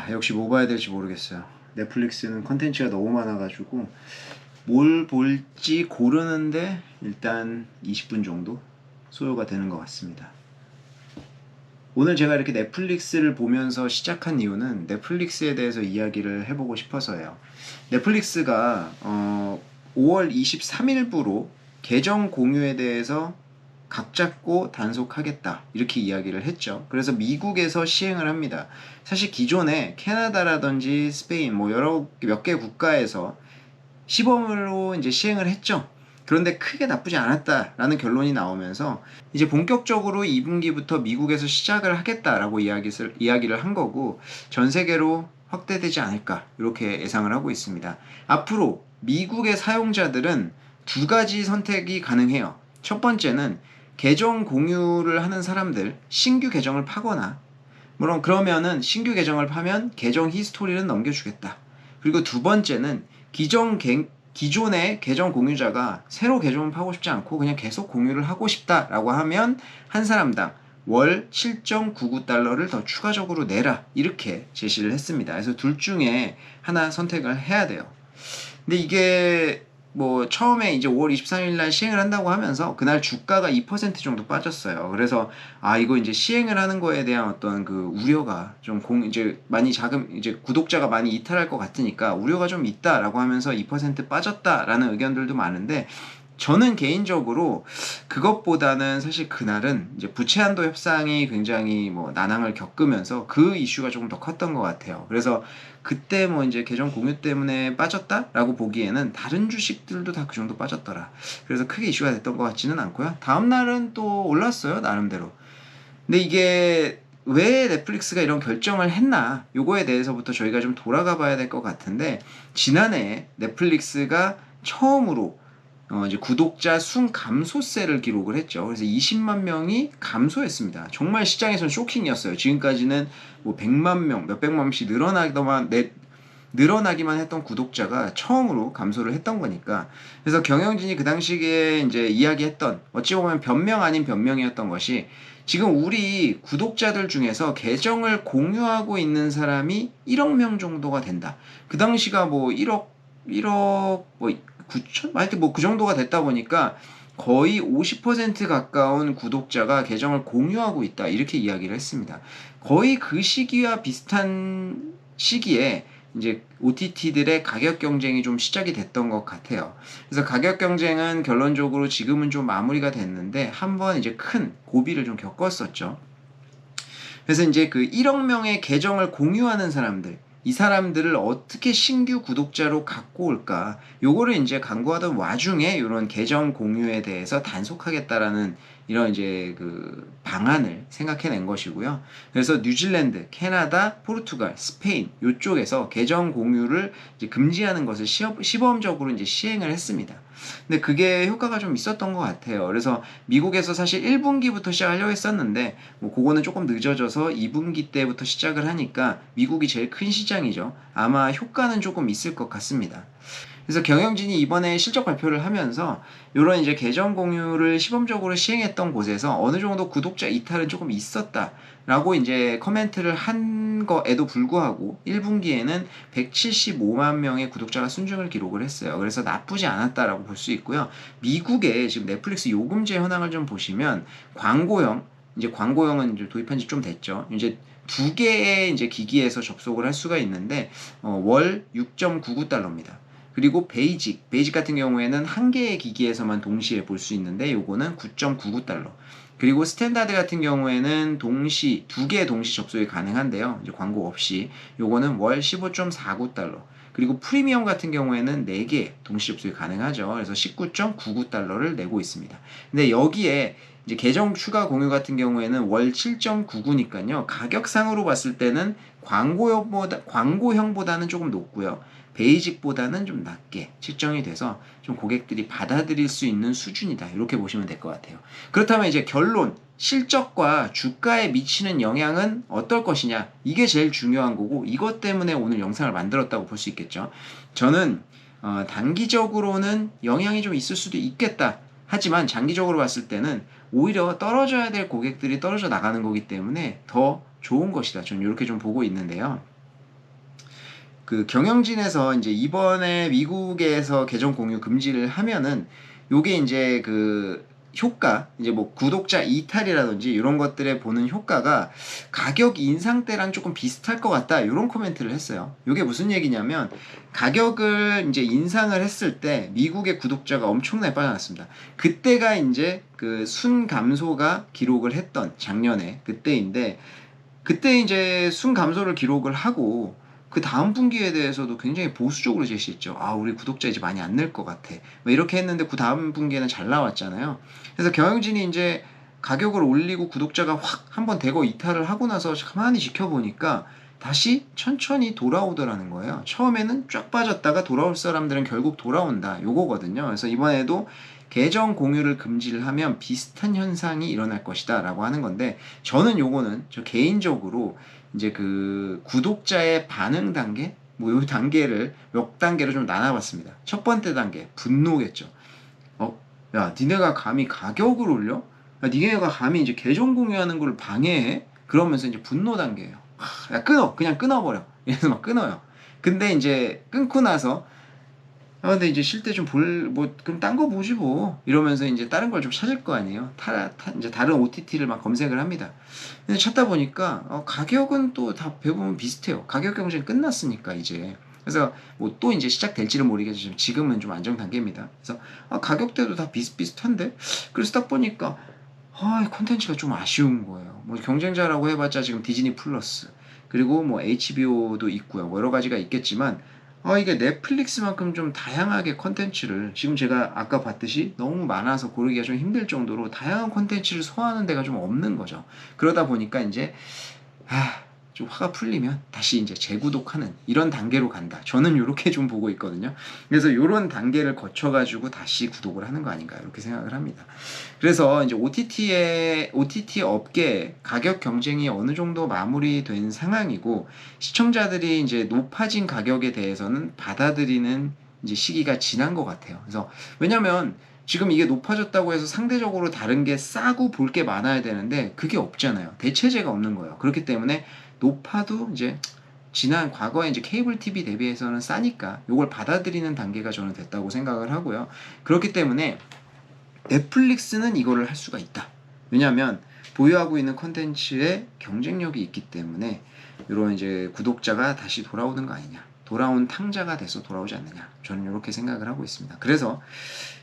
역시 뭐 봐야 될지 모르겠어요. 넷플릭스는 컨텐츠가 너무 많아가지고 뭘 볼지 고르는데 일단 20분 정도 소요가 되는 것 같습니다. 오늘 제가 이렇게 넷플릭스를 보면서 시작한 이유는 넷플릭스에 대해서 이야기를 해보고 싶어서예요. 넷플릭스가 5월 23일부로 계정 공유에 대해서 각 잡고 단속하겠다 이렇게 이야기를 했죠. 그래서 미국에서 시행을 합니다. 사실 기존에 캐나다라든지 스페인 뭐 여러 몇 개 국가에서 시범으로 이제 시행을 했죠. 그런데 크게 나쁘지 않았다라는 결론이 나오면서 이제 본격적으로 2분기부터 미국에서 시작을 하겠다라고 이야기를 한 거고 전 세계로 확대되지 않을까 이렇게 예상을 하고 있습니다. 앞으로 미국의 사용자들은 두 가지 선택이 가능해요. 첫 번째는 계정 공유를 하는 사람들, 신규 계정을 파거나 물론 그러면은 신규 계정을 파면 계정 히스토리는 넘겨주겠다. 그리고 두 번째는 기존의 계정 공유자가 새로 계정을 파고 싶지 않고 그냥 계속 공유를 하고 싶다라고 하면 한 사람당 월 7.99달러를 더 추가적으로 내라 이렇게 제시를 했습니다. 그래서 둘 중에 하나 선택을 해야 돼요. 근데 이게 뭐 처음에 이제 5월 23일 날 시행을 한다고 하면서 그날 주가가 2% 정도 빠졌어요. 그래서 이거 이제 시행을 하는 거에 대한 어떤 그 우려가 좀 이제 많이 이제 구독자가 많이 이탈할 것 같으니까 우려가 좀 있다라고 하면서 2% 빠졌다라는 의견들도 많은데 저는 개인적으로 그것보다는 사실 그날은 이제 부채 한도 협상이 굉장히 뭐 난항을 겪으면서 그 이슈가 조금 더 컸던 것 같아요. 그래서 그때 뭐 이제 계정 공유 때문에 빠졌다라고 보기에는 다른 주식들도 다 그 정도 빠졌더라. 그래서 크게 이슈가 됐던 것 같지는 않고요. 다음 날은 또 올랐어요, 나름대로. 근데 이게 왜 넷플릭스가 이런 결정을 했나 요거에 대해서부터 저희가 좀 돌아가 봐야 될 것 같은데 지난해 넷플릭스가 처음으로 이제 구독자 순 감소세를 기록을 했죠. 그래서 20만 명이 감소했습니다. 정말 시장에선 쇼킹이었어요. 지금까지는 뭐 100만 명, 몇백만 명씩 늘어나기만 했던 구독자가 처음으로 감소를 했던 거니까. 그래서 경영진이 그 당시에 이제 이야기했던 어찌 보면 변명 아닌 변명이었던 것이 지금 우리 구독자들 중에서 계정을 공유하고 있는 사람이 1억 명 정도가 된다. 그 당시가 뭐 1억 뭐 9천? 하여튼 뭐 그 정도가 됐다 보니까 거의 50% 가까운 구독자가 계정을 공유하고 있다. 이렇게 이야기를 했습니다. 거의 그 시기와 비슷한 시기에 이제 OTT들의 가격 경쟁이 좀 시작이 됐던 것 같아요. 그래서 가격 경쟁은 결론적으로 지금은 좀 마무리가 됐는데 한번 이제 큰 고비를 좀 겪었었죠. 그래서 이제 그 1억 명의 계정을 공유하는 사람들, 이 사람들을 어떻게 신규 구독자로 갖고 올까? 요거를 이제 강구하던 와중에 이런 계정 공유에 대해서 단속하겠다라는 이런 이제 그 방안을 생각해낸 것이고요. 그래서 뉴질랜드, 캐나다, 포르투갈, 스페인 요쪽에서 계정 공유를 이제 금지하는 것을 시범적으로 이제 시행을 했습니다. 근데 그게 효과가 좀 있었던 것 같아요. 그래서 미국에서 사실 1분기부터 시작하려고 했었는데 뭐 그거는 조금 늦어져서 2분기 때부터 시작을 하니까 미국이 제일 큰 시장이죠. 아마 효과는 조금 있을 것 같습니다. 그래서 경영진이 이번에 실적 발표를 하면서 이런 이제 계정 공유를 시범적으로 시행했던 곳에서 어느 정도 구독자 이탈은 조금 있었다라고 이제 코멘트를 한 거에도 불구하고 1분기에는 175만 명의 구독자가 순증을 기록을 했어요. 그래서 나쁘지 않았다라고 볼 수 있고요. 미국의 지금 넷플릭스 요금제 현황을 좀 보시면 광고형은 이제 도입한 지 좀 됐죠. 이제 두 개의 이제 기기에서 접속을 할 수가 있는데 월 6.99달러입니다. 그리고 베이직 같은 경우에는 한 개의 기기에서만 동시에 볼 수 있는데 요거는 9.99달러. 그리고 스탠다드 같은 경우에는 두 개 동시 접속이 가능한데요. 이제 광고 없이 요거는 월 15.49달러. 그리고 프리미엄 같은 경우에는 4개 동시 접속이 가능하죠. 그래서 19.99달러를 내고 있습니다. 근데 여기에 이제 계정 추가 공유 같은 경우에는 월 7.99니까요. 가격상으로 봤을 때는 광고형보다는 조금 높고요. 베이직보다는 좀 낮게 측정이 돼서 좀 고객들이 받아들일 수 있는 수준이다. 이렇게 보시면 될 것 같아요. 그렇다면 이제 결론, 실적과 주가에 미치는 영향은 어떨 것이냐? 이게 제일 중요한 거고 이것 때문에 오늘 영상을 만들었다고 볼 수 있겠죠. 저는 단기적으로는 영향이 좀 있을 수도 있겠다. 하지만 장기적으로 봤을 때는 오히려 떨어져야 될 고객들이 떨어져 나가는 거기 때문에 더 좋은 것이다. 저는 이렇게 좀 보고 있는데요. 그 경영진에서 이제 이번에 미국에서 계정 공유 금지를 하면은 요게 이제 그 효과, 이제 뭐 구독자 이탈이라든지 이런 것들에 보는 효과가 가격 인상 때랑 조금 비슷할 것 같다, 이런 코멘트를 했어요. 요게 무슨 얘기냐면, 가격을 이제 인상을 했을 때 미국의 구독자가 엄청나게 빠져났습니다. 그때가 이제 그 순 감소가 기록을 했던 작년에 그때인데, 그때 이제 순 감소를 기록을 하고 그 다음 분기에 대해서도 굉장히 보수적으로 제시했죠. 아, 우리 구독자 이제 많이 안 늘 것 같아, 뭐 이렇게 했는데 그 다음 분기에는 잘 나왔잖아요. 그래서 경영진이 이제 가격을 올리고 구독자가 확 한번 대거 이탈을 하고 나서 가만히 지켜보니까 다시 천천히 돌아오더라는 거예요. 처음에는 쫙 빠졌다가 돌아올 사람들은 결국 돌아온다, 요거거든요. 그래서 이번에도 계정 공유를 금지를 하면 비슷한 현상이 일어날 것이다 라고 하는 건데, 저는 요거는 저 개인적으로 이제 그 구독자의 반응 단계, 뭐 요 단계를 몇 단계로 좀 나눠봤습니다. 첫 번째 단계, 분노겠죠. 야, 니네가 감히 가격을 올려? 야, 니네가 감히 이제 계정 공유하는 걸 방해해? 그러면서 이제 분노 단계예요. 야, 끊어, 그냥 끊어버려. 이래서 막 끊어요. 근데 이제 끊고 나서, 아, 근데 이제 쉴 때 좀 그럼 딴 거 보지 뭐. 이러면서 이제 다른 걸 좀 찾을 거 아니에요. 이제 다른 OTT를 막 검색을 합니다. 근데 찾다 보니까, 가격은 또 다 배우면 비슷해요. 가격 경쟁 끝났으니까, 이제. 그래서 뭐 또 이제 시작될지는 모르겠지만 지금은 좀 안정 단계입니다. 그래서 가격대도 다 비슷비슷한데? 그래서 딱 보니까, 콘텐츠가 좀 아쉬운 거예요. 뭐 경쟁자라고 해봤자 지금 디즈니 플러스, 그리고 뭐 HBO도 있고요. 뭐 여러 가지가 있겠지만, 이게 넷플릭스만큼 좀 다양하게 콘텐츠를, 지금 제가 아까 봤듯이 너무 많아서 고르기가 좀 힘들 정도로 다양한 콘텐츠를 소화하는 데가 좀 없는 거죠. 그러다 보니까 이제 좀 화가 풀리면 다시 이제 재구독하는 이런 단계로 간다, 저는 이렇게 좀 보고 있거든요. 그래서 이런 단계를 거쳐가지고 다시 구독을 하는 거 아닌가, 이렇게 생각을 합니다. 그래서 이제 OTT 업계 가격 경쟁이 어느 정도 마무리된 상황이고, 시청자들이 이제 높아진 가격에 대해서는 받아들이는 이제 시기가 지난 것 같아요. 그래서 왜냐면 지금 이게 높아졌다고 해서 상대적으로 다른 게 싸고 볼 게 많아야 되는데 그게 없잖아요. 대체제가 없는 거예요. 그렇기 때문에 높아도 이제 지난 과거에 이제 케이블 TV 대비해서는 싸니까 이걸 받아들이는 단계가 저는 됐다고 생각을 하고요. 그렇기 때문에 넷플릭스는 이거를 할 수가 있다. 왜냐하면 보유하고 있는 콘텐츠에 경쟁력이 있기 때문에 이런 이제 구독자가 다시 돌아오는 거 아니냐, 돌아온 탕자가 돼서 돌아오지 않느냐, 저는 이렇게 생각을 하고 있습니다. 그래서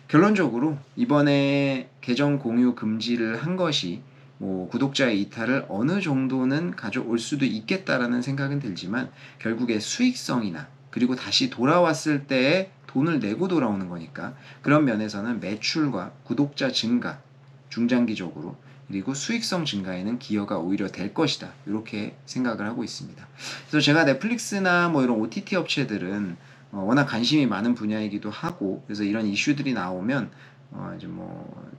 결론적으로 이번에 계정 공유 금지를 한 것이 뭐 구독자의 이탈을 어느 정도는 가져올 수도 있겠다라는 생각은 들지만, 결국에 수익성이나 그리고 다시 돌아왔을 때에 돈을 내고 돌아오는 거니까, 그런 면에서는 매출과 구독자 증가, 중장기적으로, 그리고 수익성 증가에는 기여가 오히려 될 것이다, 이렇게 생각을 하고 있습니다. 그래서 제가 넷플릭스나 뭐 이런 OTT 업체들은 워낙 관심이 많은 분야이기도 하고, 그래서 이런 이슈들이 나오면 이제 뭐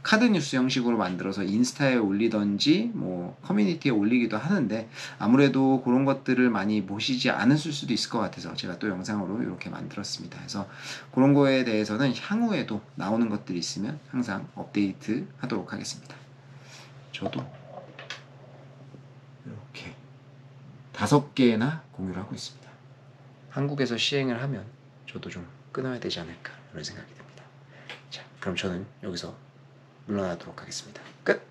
카드 뉴스 형식으로 만들어서 인스타에 올리던지 뭐 커뮤니티에 올리기도 하는데, 아무래도 그런 것들을 많이 보시지 않으실 수도 있을 것 같아서 제가 또 영상으로 이렇게 만들었습니다. 그래서 그런 거에 대해서는 향후에도 나오는 것들이 있으면 항상 업데이트 하도록 하겠습니다. 저도 이렇게 5개나 공유를 하고 있습니다. 한국에서 시행을 하면 저도 좀 끊어야 되지 않을까, 이런 생각이 듭니다. 자, 그럼 저는 여기서 물러나도록 하겠습니다. 끝!